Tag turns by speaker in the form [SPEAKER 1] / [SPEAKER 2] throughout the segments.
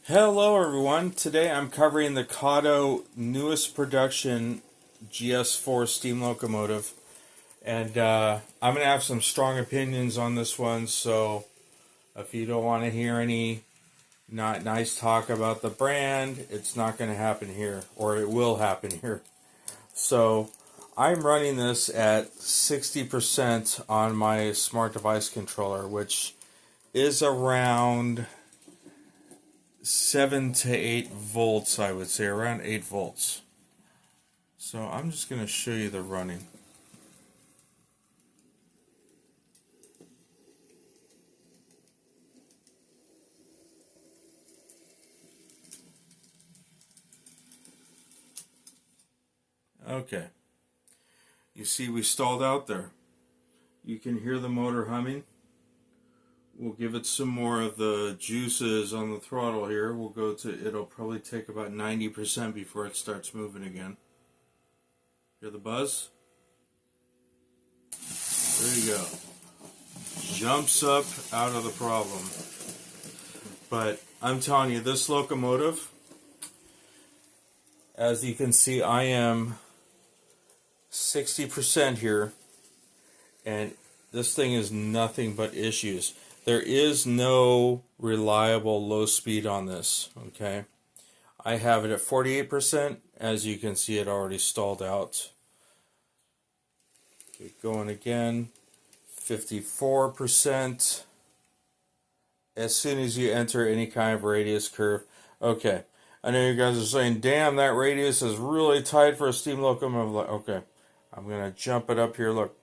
[SPEAKER 1] Hello everyone, today I'm covering the Kato newest production GS-4 steam locomotive, and I'm going to have some strong opinions on this one, so if you don't want to hear any not nice talk about the brand, it's not going to happen here, or it will happen here. So I'm running this at 60% on my smart device controller, which is around 7 to 8 volts, I would say, around 8 volts. So I'm just going to show you the running. Okay. You see we stalled out there. You can hear the motor humming. We'll give it some more of the juices on the throttle here. We'll go to, it'll probably take about 90% before it starts moving again. Hear the buzz? There you go. Jumps up out of the problem. But I'm telling you, this locomotive, as you can see, I am 60% here, and this thing is nothing but issues. There is no reliable low speed on this, okay? I have it at 48%. As you can see, it already stalled out. Get going again. 54%. As soon as you enter any kind of radius curve. Okay, I know you guys are saying, damn, that radius is really tight for a steam locomotive. Okay, I'm going to jump it up here, look.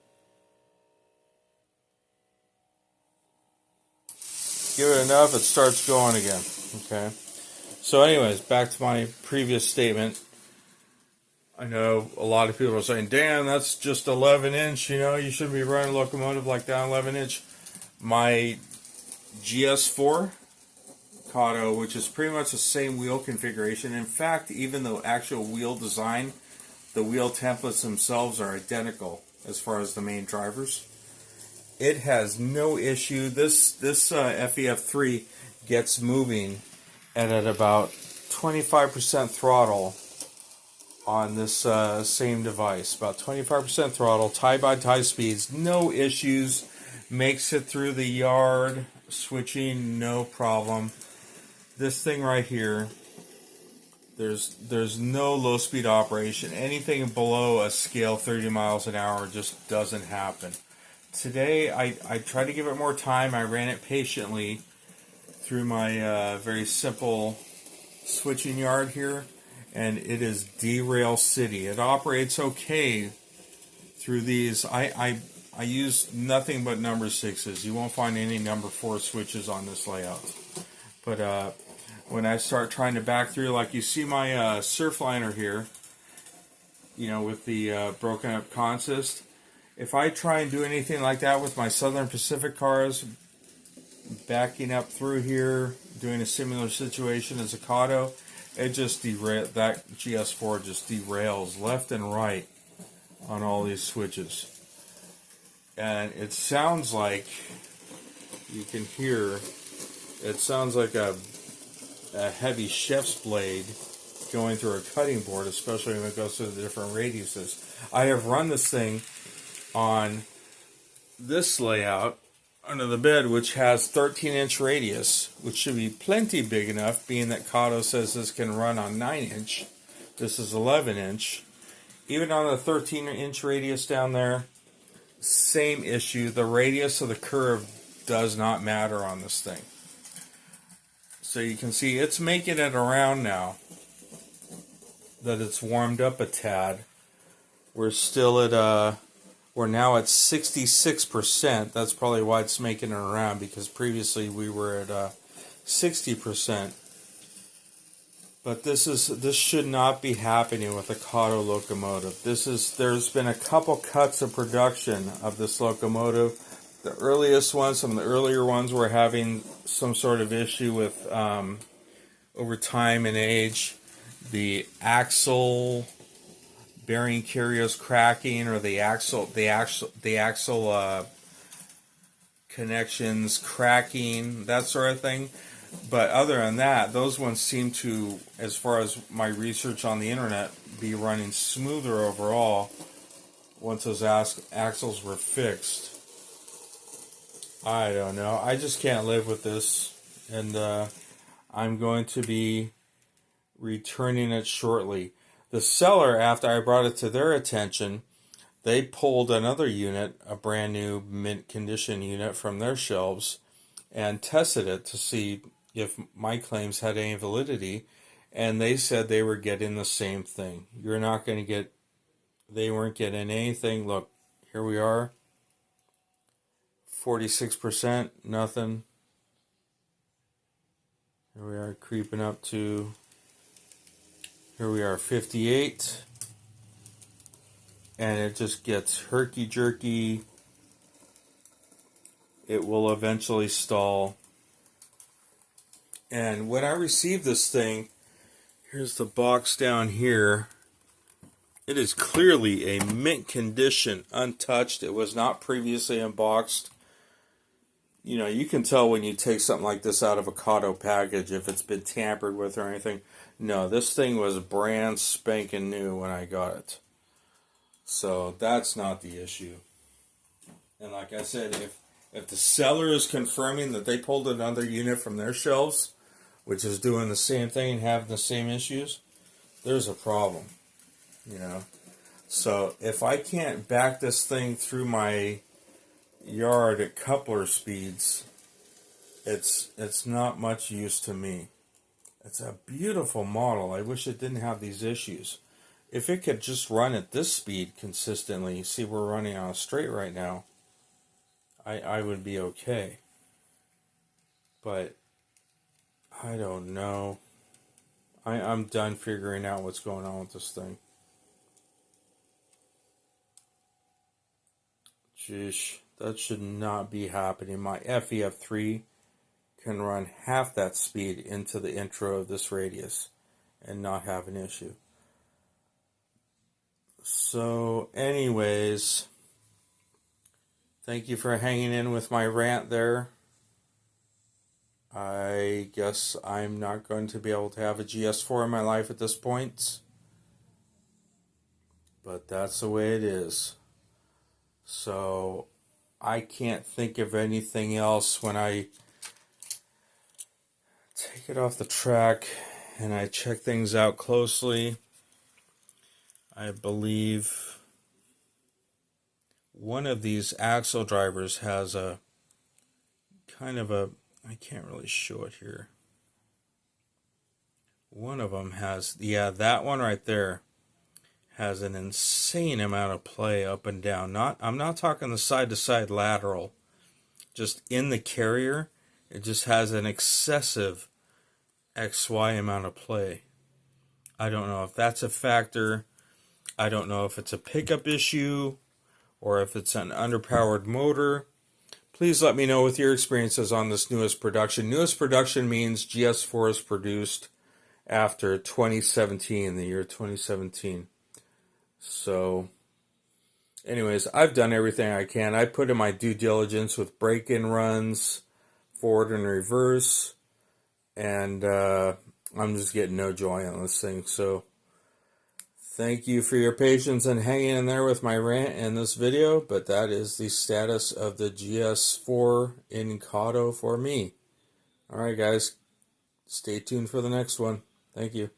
[SPEAKER 1] Give it enough, it starts going again. Okay. So anyways, back to my previous statement. I know a lot of people are saying, damn, that's just 11 inch, you know, you shouldn't be running a locomotive like that, 11 inch. My GS-4 Kato, which is pretty much the same wheel configuration. In fact, even the actual wheel design, the wheel templates themselves are identical as far as the main drivers. It has no issue. This FEF3 gets moving at about 25% throttle on this same device. About 25% throttle, tie-by-tie speeds, no issues. Makes it through the yard, switching, no problem. This thing right here, there's no low-speed operation. Anything below a scale 30 miles an hour just doesn't happen. Today, I tried to give it more time. I ran it patiently through my very simple switching yard here, and it is derail city. It operates okay through these. I use nothing but number 6s. You won't find any number 4 switches on this layout. But when I start trying to back through, like you see my Surfliner here, you know, with the broken up consist. If I try and do anything like that with my Southern Pacific cars, backing up through here, doing a similar situation as a Kato, it just that GS4 just derails left and right on all these switches. And it sounds like, you can hear, it sounds like a heavy chef's blade going through a cutting board, especially when it goes through the different radiuses. I have run this thing on this layout under the bed, which has 13-inch radius, which should be plenty big enough, being that Kato says this can run on 9-inch. This is 11-inch. Even on the 13-inch radius down there, same issue. The radius of the curve does not matter on this thing. So you can see it's making it around now that it's warmed up a tad. We're still at we're now at 66%. That's probably why it's making it around, because previously we were at 60%. But this should not be happening with a Kato locomotive. There's been a couple cuts of production of this locomotive. The earliest ones, some of the earlier ones, were having some sort of issue with over time and age, the axle bearing carriers cracking, or the axle connections cracking, that sort of thing. But other than that, those ones seem to, as far as my research on the internet, be running smoother overall once those axles were fixed. I don't know. I just can't live with this. And I'm going to be returning it shortly. The seller, after I brought it to their attention, they pulled another unit, a brand new mint condition unit from their shelves, and tested it to see if my claims had any validity, and they said they were getting the same thing. You're not going to get, they weren't getting anything. Look, here we are, 46%, nothing. Here we are creeping up to, here we are, 58. And it just gets herky-jerky. It will eventually stall. And when I received this thing, here's the box down here. It is clearly a mint condition, untouched. It was not previously unboxed. You know, you can tell when you take something like this out of a Kato package if it's been tampered with or anything. No, this thing was brand spanking new when I got it. So that's not the issue. And like I said, if the seller is confirming that they pulled another unit from their shelves, which is doing the same thing and having the same issues, there's a problem, you know. So if I can't back this thing through my yard at coupler speeds, it's not much use to me. It's a beautiful model. I wish it didn't have these issues. If it could just run at this speed consistently, see we're running on a straight right now, I would be okay. But I don't know. I'm done figuring out what's going on with this thing. Jeez, that should not be happening. My FEF3 can run half that speed into the intro of this radius and not have an issue. So, anyways, thank you for hanging in with my rant there. I guess I'm not going to be able to have a GS-4 in my life at this point. But that's the way it is. So, I can't think of anything else when I take it off the track and I check things out closely. I believe one of these axle drivers has a kind of a, I can't really show it here. One of them has, yeah, that one right there has an insane amount of play up and down. I'm not talking the side-to-side lateral. Just in the carrier, it just has an excessive XY amount of play. I don't know if that's a factor. I don't know if it's a pickup issue or if it's an underpowered motor. Please let me know with your experiences on this newest production. Newest production means GS-4 is produced after 2017, the year 2017. So, anyways, I've done everything I can. I put in my due diligence with break-in runs, forward and reverse, and I'm just getting no joy on this thing. So, thank you for your patience and hanging in there with my rant in this video, but that is the status of the GS-4 in Kato for me. Alright guys, stay tuned for the next one. Thank you.